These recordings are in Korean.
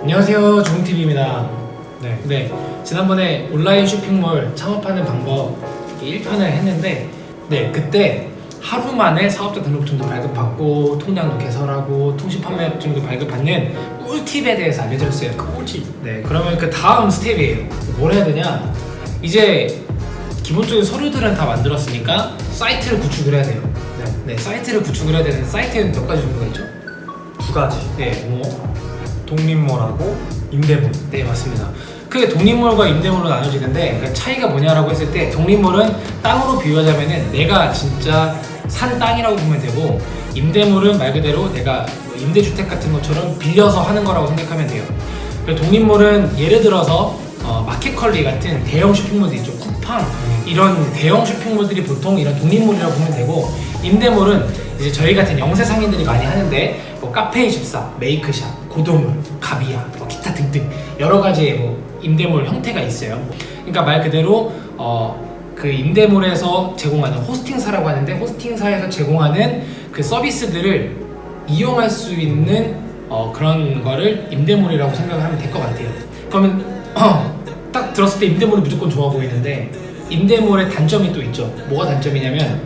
안녕하세요, 종TV입니다. 네. 지난번에 온라인 쇼핑몰 창업하는 방법 1편을 했는데 그때 하루 만에 사업자 등록증도 발급받고 통장도 개설하고 통신 판매업증도 발급받는 꿀팁에 대해서 알려드렸어요. 꿀팁. 그러면 그 다음 스텝이에요. 뭘 해야 되냐? 이제 기본적인 서류들은 다 만들었으니까 사이트를 구축을 해야 돼요. 사이트를 구축을 해야 되는데 사이트에는 몇 가지 정도가 있죠? 두 가지. 뭐? 독립몰하고 임대몰. 네, 맞습니다. 크게 독립몰과 임대몰로 나눠지는데 그 차이가 뭐냐라고 했을 때 독립몰은 땅으로 비유하자면은 내가 진짜 산 땅이라고 보면 되고, 임대몰은 말 그대로 내가 임대주택 같은 것처럼 빌려서 하는 거라고 생각하면 돼요. 그리고 독립몰은 예를 들어서 마켓컬리 같은 대형 쇼핑몰들 있죠. 쿠팡 이런 대형 쇼핑몰들이 보통 이런 독립몰이라고 보면 되고, 임대몰은 이제 저희 같은 영세 상인들이 많이 하는데 뭐 카페24, 메이크샵, 고도몰, 가비야, 기타 등등 여러 가지의 임대몰 형태가 있어요. 그러니까 말 그대로 그 임대몰에서 제공하는 호스팅사라고 하는데, 호스팅사에서 제공하는 그 서비스들을 이용할 수 있는 그런 거를 임대몰이라고 생각을 하면 될 것 같아요. 그러면 딱 들었을 때 임대몰이 무조건 좋아 보이는데, 임대몰의 단점이 또 있죠. 뭐가 단점이냐면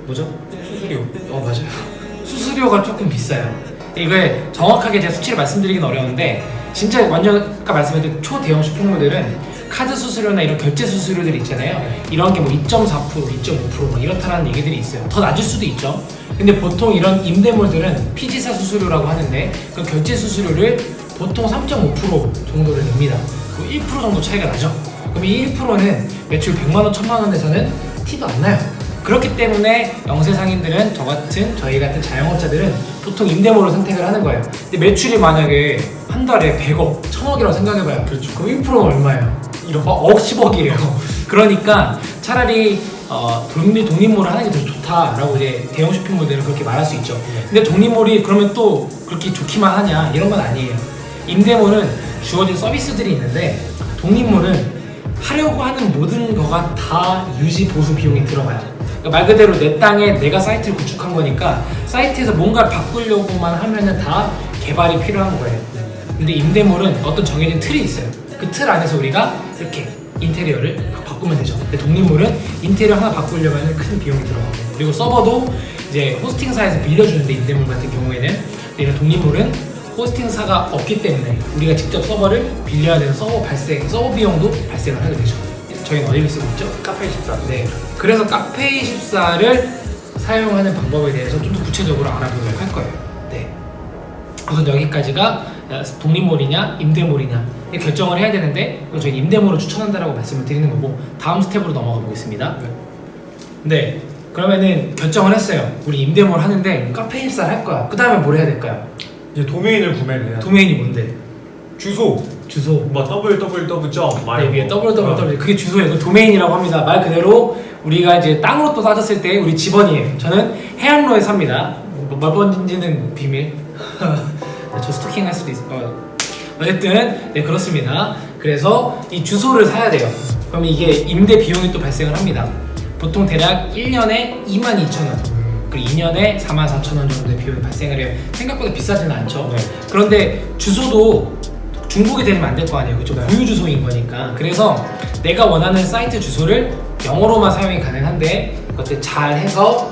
뭐죠? 수수료. 맞아요. 수수료가 조금 비싸요. 이게 정확하게 제가 수치를 말씀드리긴 어려운데, 진짜 완전 아까 말씀드린 초대형 쇼핑몰들은 카드 수수료나 이런 결제 수수료들이 있잖아요. 이런 게 뭐 2.4%, 2.5% 이렇다라는 얘기들이 있어요. 더 낮을 수도 있죠. 근데 보통 이런 임대몰들은 피지사 수수료라고 하는데, 그 결제 수수료를 보통 3.5% 정도를 냅니다. 그 1% 정도 차이가 나죠. 그럼 이 1%는 매출 100만 원, 1000만 원에서는 티도 안 나요. 그렇기 때문에 영세 상인들은 저희 같은 자영업자들은 보통 임대몰을 선택을 하는 거예요. 근데 매출이 만약에 한 달에 100억, 1000억이라고 생각해봐요. 그렇죠. 그럼 1%는 얼마예요? 억, 10억이래요. 그러니까 차라리 독립몰을 하는 게 더 좋다라고 이제 대형 쇼핑몰들은 그렇게 말할 수 있죠. 근데 독립몰이 그러면 또 그렇게 좋기만 하냐? 이런 건 아니에요. 임대몰은 주어진 서비스들이 있는데, 독립몰은 하려고 하는 모든 거가 다 유지 보수 비용이 들어가요. 그러니까 말 그대로 내 땅에 내가 사이트를 구축한 거니까 사이트에서 뭔가를 바꾸려고만 하면은 다 개발이 필요한 거예요. 근데 임대몰은 어떤 정해진 틀이 있어요. 그 틀 안에서 우리가 이렇게 인테리어를 바꾸면 되죠. 근데 독립몰은 인테리어 하나 바꾸려면 큰 비용이 들어가고, 그리고 서버도 이제 호스팅사에서 빌려주는데, 임대몰 같은 경우에는. 이런 독립몰은 호스팅사가 없기 때문에 우리가 직접 서버를 빌려야 되는 서버 비용도 발생을 하게 되죠. 저희는 어디를 쓰고 있죠? 카페24. 네. 그래서 카페24를 사용하는 방법에 대해서 좀 더 구체적으로 알아보도록 할 거예요. 우선 여기까지가 독립몰이냐 임대몰이냐 결정을 해야 되는데, 저희 임대몰을 추천한다라고 말씀을 드리는 거고, 다음 스텝으로 넘어가 보겠습니다. 그러면은 결정을 했어요. 우리 임대몰 하는데 카페24를 할 거야. 그 다음에 뭘 해야 될까요? 이제 도메인을 구매를 해야 돼. 도메인이 뭔데? 주소. 뭐 www. 위에 www 그게 주소예요. 그 도메인이라고 합니다. 말 그대로 우리가 이제 땅으로 또 따졌을 때 우리 집원이에요. 저는 해안로에 삽니다. 몇 번인지는 비밀. 저 스토킹 할 수도 있어요. 어쨌든 그렇습니다. 그래서 이 주소를 사야 돼요. 그럼 이게 임대 비용이 또 발생을 합니다. 보통 대략 1년에 22,000원, 그리고 2년에 44,000원 정도의 비용이 발생을 해요. 생각보다 비싸지는 않죠. 그런데 주소도 중복이 되면 안 될 거 아니에요. 그쵸? 고유 주소인 거니까. 그래서 내가 원하는 사이트 주소를 영어로만 사용이 가능한데, 그것들 잘 해서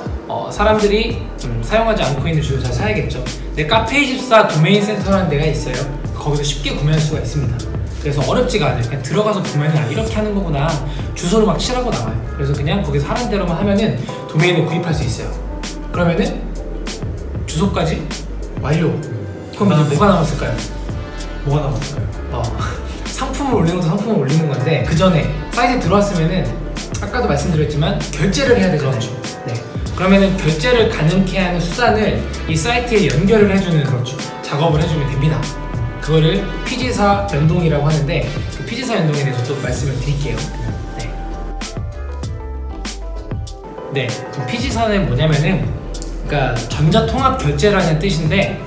사람들이 사용하지 않고 있는 주소 잘 사야겠죠. 근데 카페24 도메인 센터라는 데가 있어요. 거기서 쉽게 구매할 수가 있습니다. 그래서 어렵지가 않아요. 그냥 들어가서 보면은 이렇게 하는 거구나, 주소를 막 칠하고 나와요. 그래서 그냥 거기서 하는 대로만 하면은 도메인을 구입할 수 있어요. 그러면은 주소까지 완료. 그럼 이제 뭐가 남았을까요? 뭐가 남았을까요? 상품을 올리는 것도 상품을 올리는 건데, 그 전에 사이트에 들어왔으면은 아까도 말씀드렸지만 결제를 해야 되잖아요. 그러면은 결제를 가능케 하는 수단을 이 사이트에 연결을 해주는 작업을 해주면 됩니다. 그거를 피지사 연동이라고 하는데, 그 피지사 연동에 대해서 또 말씀을 드릴게요. 그 피지사는 뭐냐면은, 그러니까 전자통합 결제라는 뜻인데,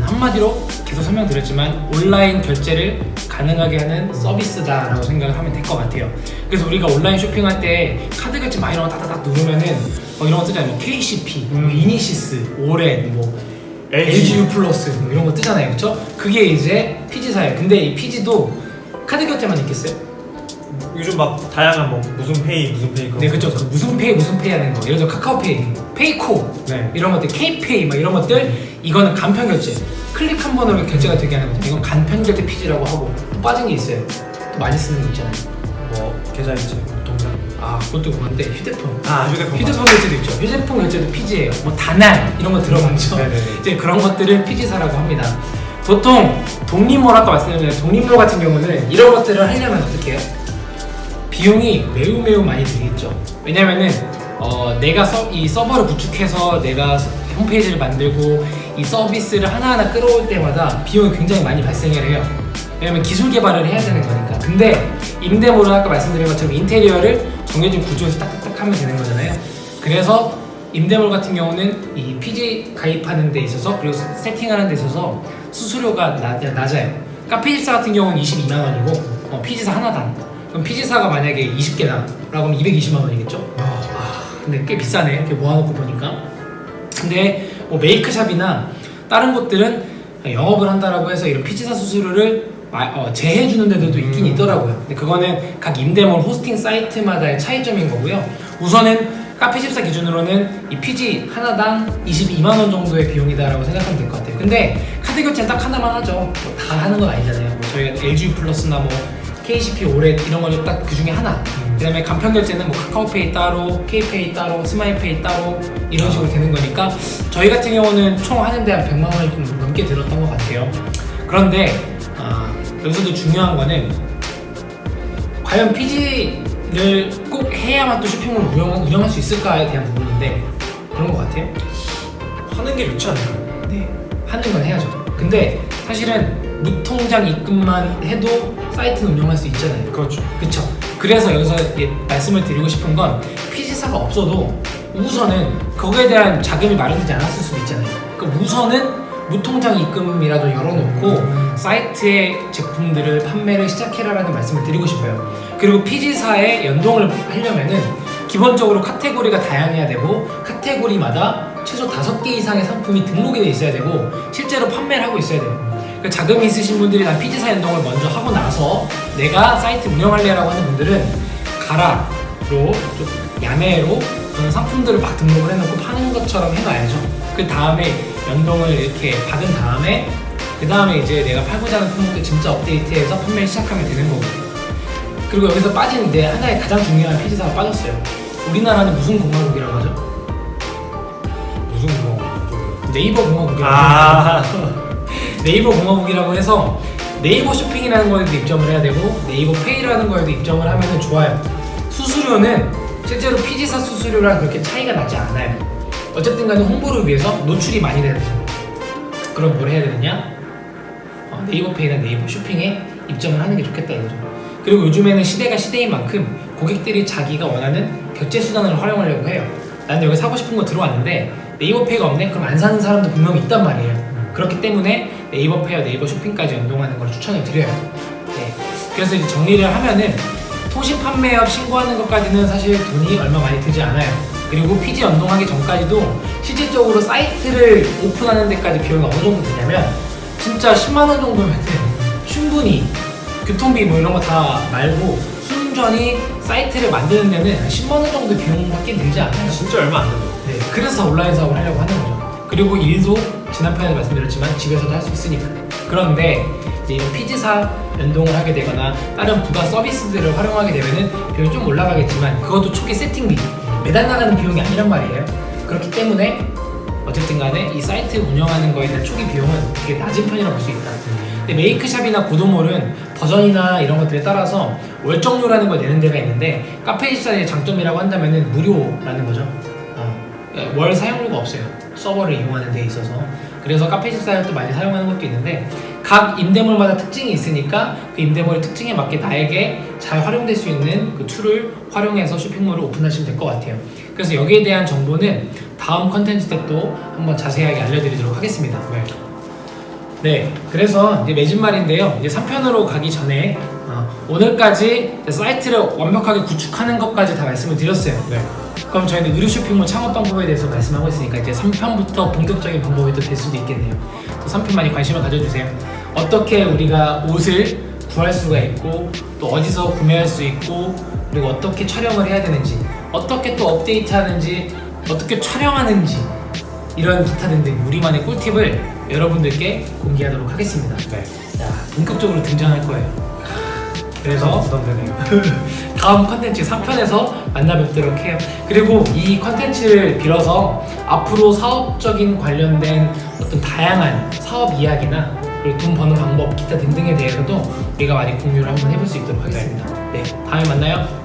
한마디로 계속 설명드렸지만 온라인 결제를 가능하게 하는 서비스다라고 생각을 하면 될 것 같아요. 그래서 우리가 온라인 쇼핑할 때 카드 결제 이런 거 다다닥 누르면은 이런 거 뜨잖아요. KCP, 이니시스, 오렌, LGU 플러스 뭐 이런 거 뜨잖아요, 그렇죠? 그게 이제 피지사예요. 근데 이 피지도 카드 결제만 있겠어요? 요즘 막 다양한 뭐 무슨 페이 그런 네, 그렇죠. 그 무슨 페이 하는 거. 예를 들어 카카오페이, 페이코 네. 이런 것들, K페이 막 이런 것들 이거는 간편 결제. 클릭 한 번으로 결제가 되게 하는 거죠. 이건 간편 결제 피지라고 하고 또 빠진 게 있어요. 또 많이 쓰는 거 있잖아요. 뭐 계좌이체, 동전. 아, 그것도 그건데 휴대폰. 휴대폰. 휴대폰 결제도 있죠. 휴대폰 결제도 피지예요. 뭐 다날 이런 거 들어봤죠. 네네네. 이제 그런 것들을 피지사라고 합니다. 보통 독립몰 아까 말씀드린 독립몰 같은 경우는 이런 것들을 하려면 어떻게 해요? 비용이 매우 많이 들겠죠. 왜냐면은 내가 이 서버를 구축해서 내가 홈페이지를 만들고 이 서비스를 하나하나 끌어올 때마다 비용이 굉장히 많이 발생을 해요. 왜냐면 기술 개발을 해야 되는 거니까. 근데 임대몰은 아까 말씀드린 것처럼 인테리어를 정해진 구조에서 딱딱딱 하면 되는 거잖아요. 그래서 임대몰 같은 경우는 이 피지 가입하는 데 있어서 그리고 세팅하는 데 있어서 수수료가 낮아요. 카페24 같은 경우는 22만 원이고 피지사 하나당. 그럼 피지사가 만약에 20개다 라고 하면 220만 원이겠죠? 근데 꽤 비싸네, 이렇게 모아놓고 보니까. 근데 뭐 메이크샵이나 다른 곳들은 영업을 한다라고 해서 이런 피지사 수수료를 제해주는 데들도 있긴 있더라고요. 근데 그거는 각 임대몰 호스팅 사이트마다의 차이점인 거고요. 우선은 카페24 기준으로는 이 피지 하나당 22만 원 정도의 비용이다라고 생각하면 될 것 같아요. 근데 카드 결제는 딱 하나만 하죠. 뭐 다 하는 건 아니잖아요. 뭐 저희가 LG 플러스나 뭐 KCP 오렛 이런 걸 딱 그 중에 하나. 그다음에 간편 결제는 뭐 카카오페이 따로, K페이 따로, 스마일페이 따로 이런 식으로 되는 거니까 저희 같은 경우는 총 하는데 한 100만 원이 좀 넘게 들었던 것 같아요. 그런데 여기서도 중요한 거는 과연 피지를 꼭 해야만 또 쇼핑몰을 운영할 수 있을까에 대한 부분인데 그런 것 같아요. 하는 게 좋지 않나요? 네, 하는 건 해야죠. 근데 사실은 무통장 입금만 해도 사이트는 운영할 수 있잖아요. 그렇죠. 그쵸? 그래서 여기서 말씀을 드리고 싶은 건 피지사가 없어도 우선은 거기에 대한 자금이 마련되지 않았을 수도 있잖아요. 그러니까 우선은 무통장 입금이라도 열어놓고 사이트의 제품들을 판매를 시작해라라는 말씀을 드리고 싶어요. 그리고 피지사에 연동을 하려면은 기본적으로 카테고리가 다양해야 되고 카테고리마다 최소 5개 이상의 상품이 등록이 돼 있어야 되고 실제로 판매를 하고 있어야 돼요. 그러니까 자금이 있으신 분들이 난 피지사 연동을 먼저 하고 나서 내가 사이트 운영할래라고 하는 분들은 가라로 좀 야매로 그런 상품들을 막 등록을 해놓고 파는 것처럼 해놔야죠. 그 다음에 연동을 이렇게 받은 다음에 그 다음에 이제 내가 팔고자 하는 품목을 진짜 업데이트해서 판매를 시작하면 되는 거고. 그리고 여기서 빠진 이제 하나의 가장 중요한 피지사가 빠졌어요. 우리나라는 무슨 공화국이라고 하죠? 무슨 뭐 네이버 공화국이라고 하죠. 네이버 공화국이라고 해서 네이버 쇼핑이라는 거에도 입점을 해야 되고 네이버 페이라는 거에도 입점을 하면 좋아요. 수수료는 실제로 피지사 수수료랑 그렇게 차이가 나지 않아요. 어쨌든 간에 홍보를 위해서 노출이 많이 돼야 되잖아요. 그럼 뭘 해야 되느냐? 네이버 페이나 네이버 쇼핑에 입점을 하는 게 좋겠다 이거죠. 그리고 요즘에는 시대가 시대인 만큼 고객들이 자기가 원하는 결제 수단을 활용하려고 해요. 나는 여기 사고 싶은 거 들어왔는데 네이버 페이가 없네? 그럼 안 사는 사람도 분명히 있단 말이에요. 그렇기 때문에 네이버 페이와 네이버 쇼핑까지 연동하는 걸 추천을 드려요. 네. 그래서 이제 정리를 하면은 통신 판매업 신고하는 것까지는 사실 돈이 얼마 많이 들지 않아요. 그리고 피지 연동하기 전까지도 실질적으로 사이트를 오픈하는 데까지 비용이 어느 정도 드냐면 진짜 10만 원 정도면 충분히 교통비 뭐 이런 거 다 말고 순전히 사이트를 만드는 데는 한 10만 원 정도 비용밖에 들지 않아요. 진짜 얼마 안 되죠. 네, 그래서 온라인 사업을 하려고 하는 거죠. 그리고 일도 지난 편에 말씀드렸지만 집에서도 할 수 있으니까. 그런데 이제 이런 피지사 연동을 하게 되거나 다른 부가 서비스들을 활용하게 되면은 비용이 좀 올라가겠지만 그것도 초기 세팅비 매달 나가는 비용이 아니란 말이에요. 그렇기 때문에 어쨌든 간에 이 사이트 운영하는 거에 대한 초기 비용은 되게 낮은 편이라고 볼 수 있다. 근데 메이크샵이나 고도몰은 버전이나 이런 것들에 따라서 월정료라는 걸 내는 데가 있는데 카페24의 장점이라고 한다면은 무료라는 거죠. 월 사용료가 없어요. 서버를 이용하는 데 있어서. 그래서 카페24를 또 많이 사용하는 것도 있는데 각 임대몰마다 특징이 있으니까 그 임대몰의 특징에 맞게 나에게 잘 활용될 수 있는 그 툴을 활용해서 쇼핑몰을 오픈하시면 될 것 같아요. 그래서 여기에 대한 정보는 다음 컨텐츠 때 또 한번 자세하게 알려드리도록 하겠습니다. 네, 그래서 이제 맺은 말인데요. 이제 3편으로 가기 전에 오늘까지 이제 사이트를 완벽하게 구축하는 것까지 다 말씀을 드렸어요. 네. 그럼 저희는 의류 쇼핑몰 창업 방법에 대해서 말씀하고 있으니까 이제 3편부터 본격적인 방법이 또 될 수도 있겠네요. 또 3편 많이 관심을 가져주세요. 어떻게 우리가 옷을 구할 수가 있고 또 어디서 구매할 수 있고 그리고 어떻게 촬영을 해야 되는지 어떻게 또 업데이트하는지 어떻게 촬영하는지 이런 기타 등등 우리만의 꿀팁을 여러분들께 공개하도록 하겠습니다. 네. 자, 본격적으로 등장할 거예요. 그래서 부담되네요. 다음 컨텐츠 3편에서 만나뵙도록 해요. 그리고 이 컨텐츠를 빌어서 앞으로 사업적인 관련된 어떤 다양한 사업 이야기나 그리고 돈 버는 방법 기타 등등에 대해서도 우리가 많이 공유를 한번 해볼 수 있도록 하겠습니다. 네, 다음에 만나요.